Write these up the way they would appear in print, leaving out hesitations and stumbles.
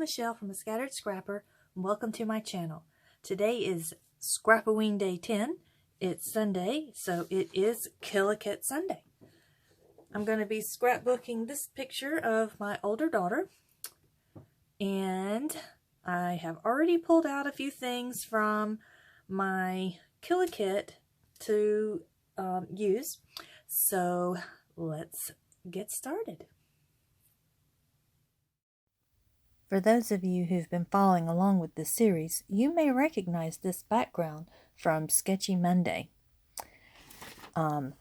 Michelle from A Scattered Scrapper, and welcome to my channel. Today is Scrap-O-WEEN Day 10. It's Sunday, so it is Killikit Sunday. I'm going to be scrapbooking this picture of my older daughter, and I have already pulled out a few things from my Killikit to use, so let's get started. For those of you who've been following along with this series, you may recognize this background from Sketchy Monday. I'm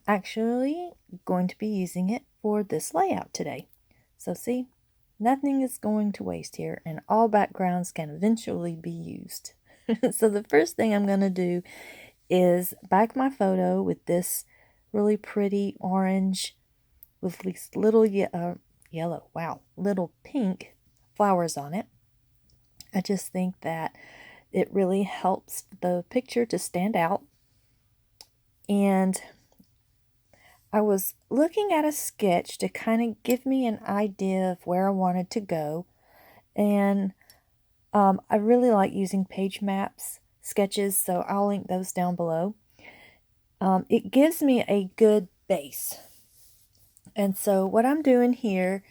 actually going to be using it for this layout today. So see, nothing is going to waste here, and all backgrounds can eventually be used. So the first thing I'm going to do is back my photo with this really pretty orange with these little little pink flowers on it. I just think that it really helps the picture to stand out. And I was looking at a sketch to kind of give me an idea of where I wanted to go. And I really like using page maps sketches, so I'll link those down below. It gives me a good base. And so what I'm doing here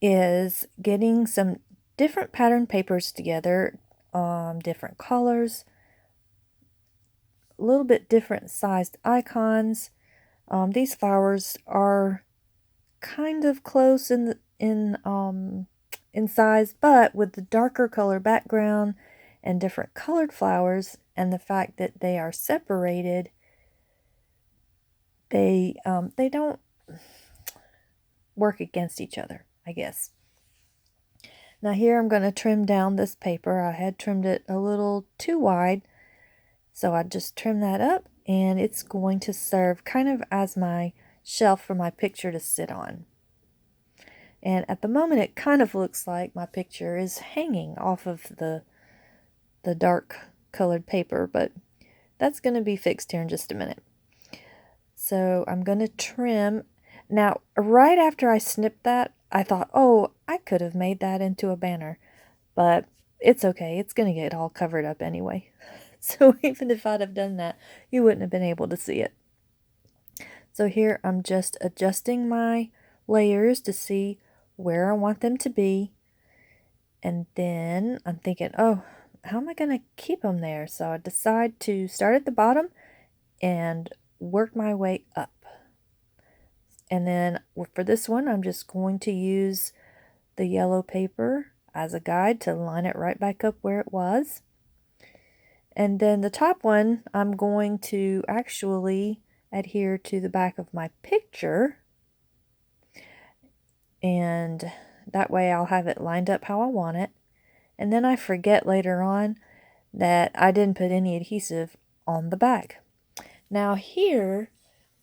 is getting some different pattern papers together, different colors, a little bit different sized icons. These flowers are kind of close in size, but with the darker color background and different colored flowers, and the fact that they are separated, they don't work against each other, I guess. Now here I'm going to trim down this paper. I had trimmed it a little too wide, so I just trim that up, and it's going to serve kind of as my shelf for my picture to sit on. And at the moment it kind of looks like my picture is hanging off of the dark colored paper, but that's going to be fixed here in just a minute. So I'm going to trim. Now, right after I snipped that, I thought, oh, I could have made that into a banner, but it's okay. It's going to get all covered up anyway. So even if I'd have done that, you wouldn't have been able to see it. So here I'm just adjusting my layers to see where I want them to be. And then I'm thinking, oh, how am I going to keep them there? So I decide to start at the bottom and work my way up. And then for this one, I'm just going to use the yellow paper as a guide to line it right back up where it was. And then the top one, I'm going to actually adhere to the back of my picture. And that way I'll have it lined up how I want it. And then I forget later on that I didn't put any adhesive on the back. Now here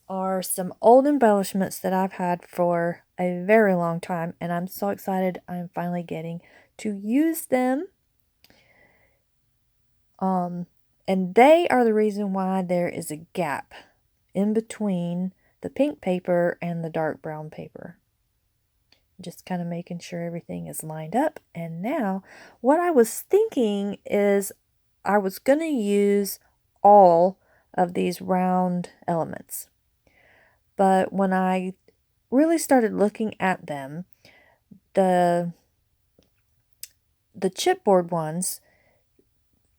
are some old embellishments that I've had for a very long time, and I'm so excited I'm finally getting to use them. And they are the reason why there is a gap in between the pink paper and the dark brown paper. Just kind of making sure everything is lined up. And now what I was thinking is I was going to use all of these round elements. But when I really started looking at them, the chipboard ones,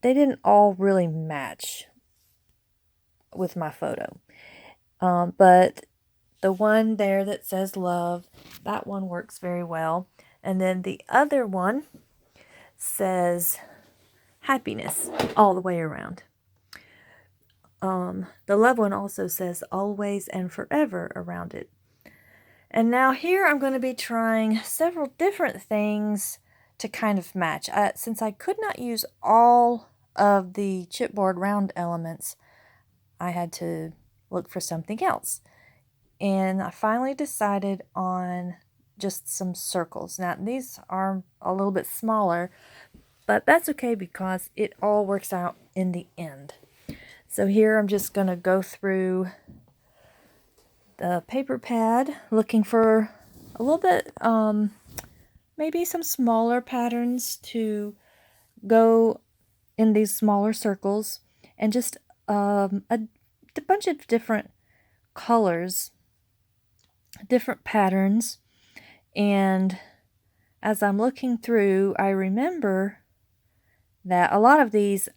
they didn't all really match with my photo. But the one there that says love, that one works very well. And then the other one says happiness all the way around. The love one also says always and forever around it. And now here I'm going to be trying several different things to kind of match. Since I could not use all of the chipboard round elements, I had to look for something else. And I finally decided on just some circles. Now these are a little bit smaller, but that's okay because it all works out in the end. So here I'm just going to go through the paper pad looking for a little bit, maybe some smaller patterns to go in these smaller circles, and just a bunch of different colors, different patterns. And as I'm looking through, I remember that a lot of these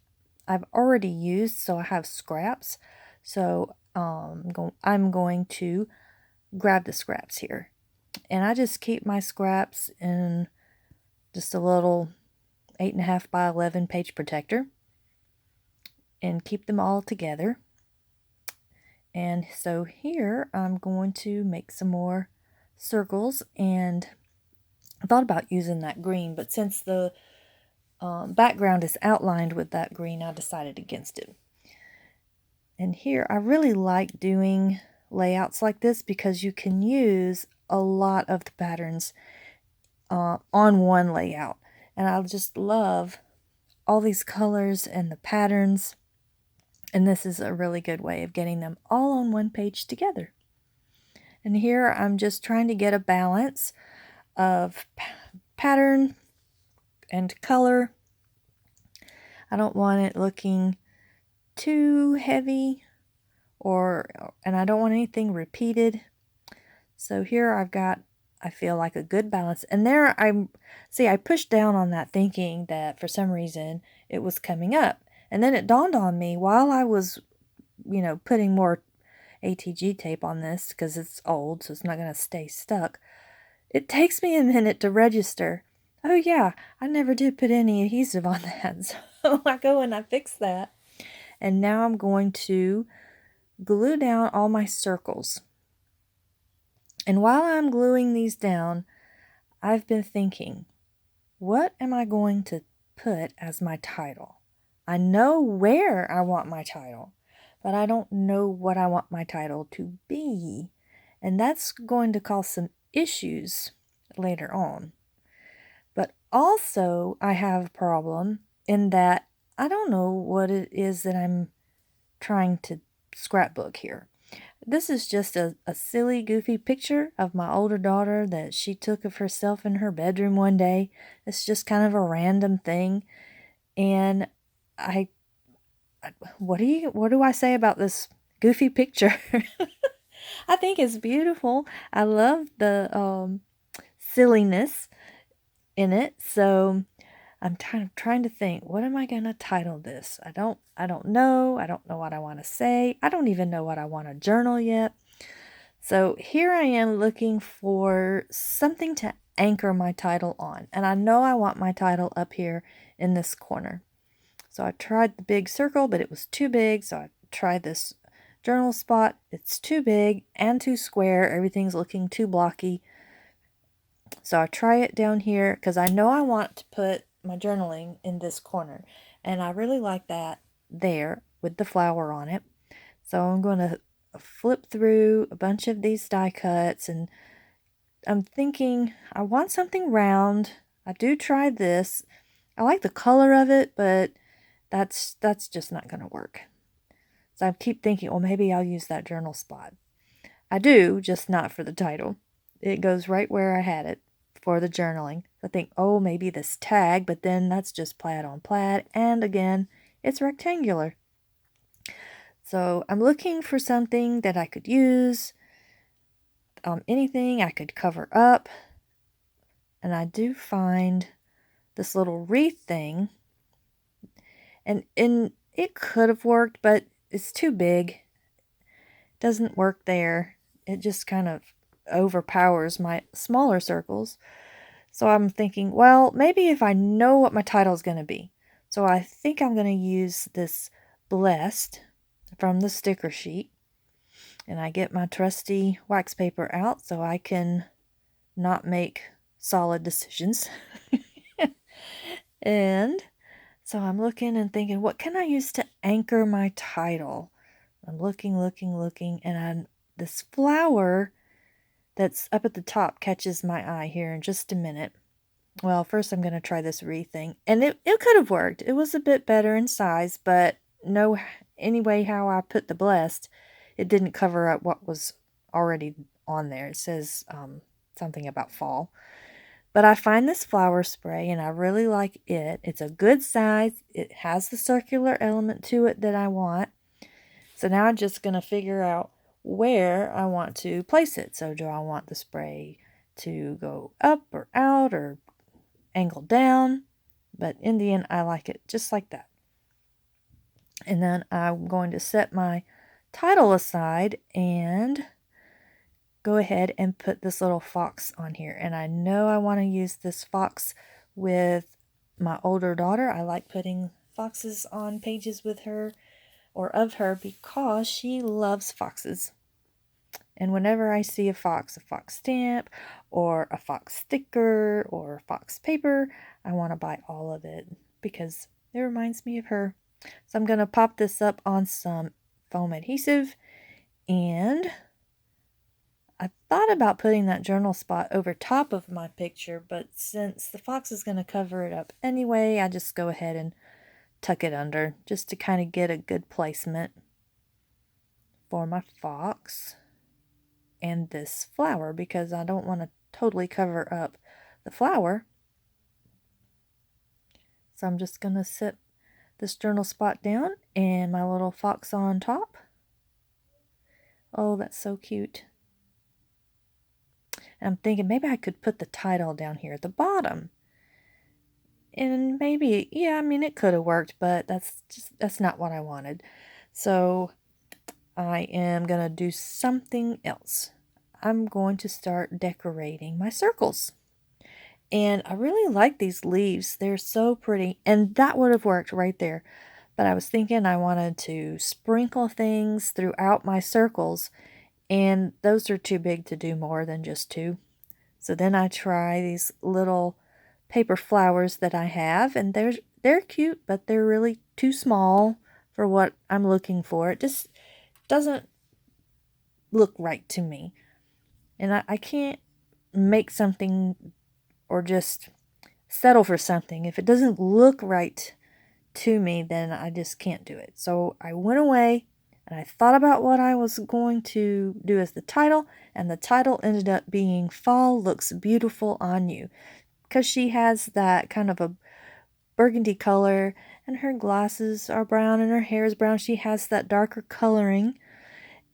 I've already used, so I have scraps. So I'm going to grab the scraps here. And I just keep my scraps in just a little 8.5 by 11 page protector and keep them all together. And so here I'm going to make some more circles, and I thought about using that green, but since the background is outlined with that green, I decided against it. And here I really like doing layouts like this because you can use a lot of the patterns on one layout. And I just love all these colors and the patterns. And this is a really good way of getting them all on one page together. And here I'm just trying to get a balance of pattern and color. I don't want it looking too heavy, and I don't want anything repeated. So here I've got, I feel like, a good balance. And there I pushed down on that thinking that for some reason it was coming up. And then it dawned on me while I was, putting more ATG tape on this, because it's old, so it's not going to stay stuck. It takes me a minute to register. Oh yeah, I never did put any adhesive on that. So I go and I fix that. And now I'm going to glue down all my circles. And while I'm gluing these down, I've been thinking, what am I going to put as my title? I know where I want my title, but I don't know what I want my title to be. And that's going to cause some issues later on. But also, I have a problem in that I don't know what it is that I'm trying to scrapbook here. This is just a silly, goofy picture of my older daughter that she took of herself in her bedroom one day. It's just kind of a random thing. And what do I say about this goofy picture? I think it's beautiful. I love the silliness in it. So I'm trying to think, what am I going to title this? I don't know. I don't know what I want to say. I don't even know what I want to journal yet. So here I am looking for something to anchor my title on. And I know I want my title up here in this corner. So I tried the big circle, but it was too big. So I tried this journal spot. It's too big and too square. Everything's looking too blocky. So I try it down here because I know I want to put my journaling in this corner. And I really like that there with the flower on it. So I'm going to flip through a bunch of these die cuts, and I'm thinking I want something round. I do try this. I like the color of it, but that's just not going to work. So I keep thinking, well, maybe I'll use that journal spot. I do, just not for the title. It goes right where I had it for the journaling. I think, oh, maybe this tag, but then that's just plaid on plaid. And again, it's rectangular. So I'm looking for something that I could use, anything I could cover up. And I do find this little wreath thing. And it could have worked, but it's too big. Doesn't work there. It just kind of overpowers my smaller circles. So I'm thinking, well, maybe if I know what my title is going to be. So I think I'm going to use this Blessed from the sticker sheet. And I get my trusty wax paper out so I can not make solid decisions. And so I'm looking and thinking, what can I use to anchor my title? I'm looking, and this flower that's up at the top catches my eye here in just a minute. Well, first I'm going to try this wreath thing. And it could have worked. It was a bit better in size, but no, anyway, how I put the Blessed, it didn't cover up what was already on there. It says something about fall. But I find this flower spray and I really like it. It's a good size. It has the circular element to it that I want. So now I'm just going to figure out where I want to place it. So do I want the spray to go up or out or angle down? But in the end, I like it just like that. And then I'm going to set my title aside and go ahead and put this little fox on here. And I know I want to use this fox with my older daughter. I like putting foxes on pages with her or of her because she loves foxes. And whenever I see a fox stamp or a fox sticker or fox paper, I want to buy all of it because it reminds me of her. So I'm going to pop this up on some foam adhesive, and I thought about putting that journal spot over top of my picture, but since the fox is going to cover it up anyway, I just go ahead and tuck it under just to kind of get a good placement for my fox and this flower because I don't want to totally cover up the flower. So I'm just going to set this journal spot down and my little fox on top. Oh, that's so cute. And I'm thinking maybe I could put the title down here at the bottom. And maybe, yeah, I mean, it could have worked, but that's not what I wanted. So I am going to do something else. I'm going to start decorating my circles. And I really like these leaves. They're so pretty. And that would have worked right there. But I was thinking I wanted to sprinkle things throughout my circles. And those are too big to do more than just two. So then I try these little paper flowers that I have. And they're cute, but they're really too small for what I'm looking for. It just doesn't look right to me. And I can't make something or just settle for something. If it doesn't look right to me, then I just can't do it. So I went away and I thought about what I was going to do as the title, and the title ended up being Fall Looks Beautiful on You, because she has that kind of a burgundy color and her glasses are brown and her hair is brown. She has that darker coloring,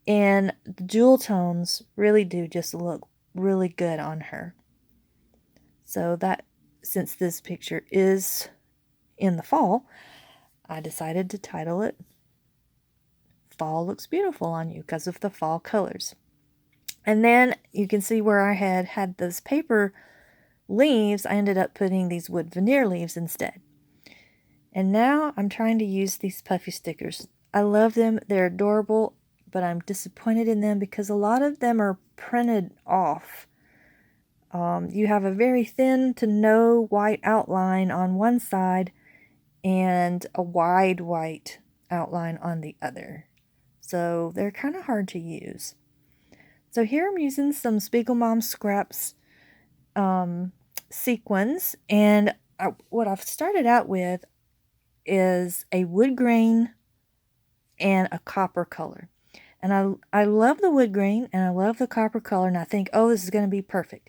and the jewel tones really do just look really good on her. So that, since this picture is in the fall, I decided to title it Fall Looks Beautiful on You because of the fall colors. And then you can see where I had those paper leaves, I ended up putting these wood veneer leaves instead. And now I'm trying to use these puffy stickers. I love them. They're adorable, but I'm disappointed in them because a lot of them are printed off. You have a very thin to no white outline on one side and a wide white outline on the other. So they're kind of hard to use. So here I'm using some Spiegelmom Scraps sequins, and what I've started out with is a wood grain and a copper color. And I love the wood grain and I love the copper color, and I think, oh, this is going to be perfect.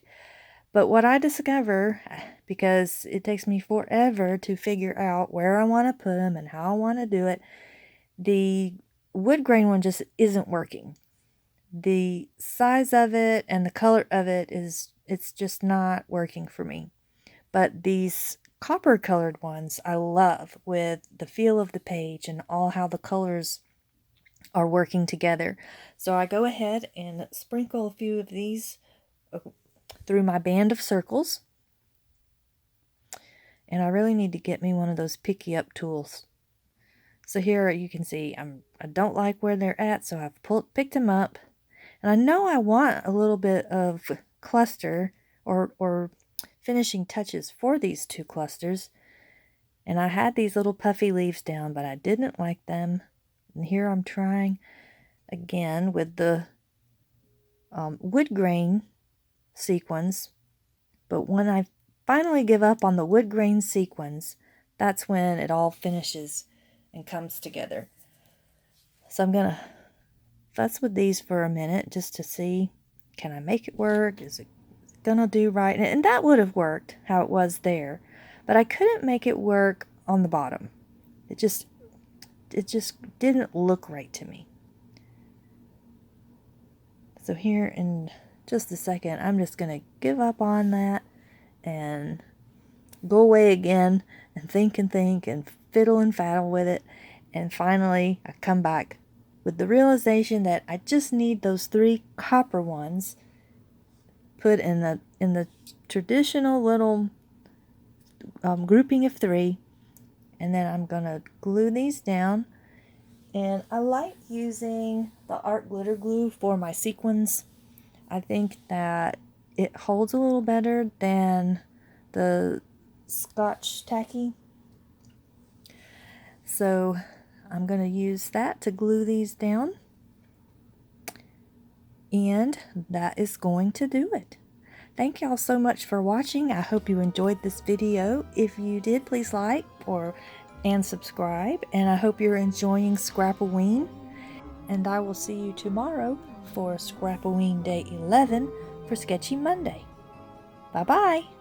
But what I discover, because it takes me forever to figure out where I want to put them and how I want to do it, the wood grain one just isn't working. The size of it and the color of it's just not working for me. But these copper colored ones I love, with the feel of the page and all how the colors are working together. So I go ahead and sprinkle a few of these through my band of circles. And I really need to get me one of those picky up tools. So here you can see I don't like where they're at, so I've picked them up. And I know I want a little bit of cluster or finishing touches for these two clusters. And I had these little puffy leaves down, but I didn't like them. And here I'm trying again with the wood grain sequins. But when I finally give up on the wood grain sequins, that's when it all finishes and comes together. So I'm going to fuss with these for a minute just to see, can I make it work? Is it gonna do right. And that would have worked how it was there, but I couldn't make it work on the bottom. It just didn't look right to me. So here in just a second, I'm just gonna give up on that and go away again and think and fiddle and faddle with it. And finally, I come back with the realization that I just need those 3 copper ones put in the traditional little grouping of 3, and then I'm gonna glue these down. And I like using the art glitter glue for my sequins. I think that it holds a little better than the Scotch tacky. So I'm going to use that to glue these down. And that is going to do it. Thank y'all so much for watching. I hope you enjoyed this video. If you did, please like and subscribe. And I hope you're enjoying Scrap-O-Ween. And I will see you tomorrow for Scrap-O-Ween Day 11 for Sketchy Monday. Bye-bye.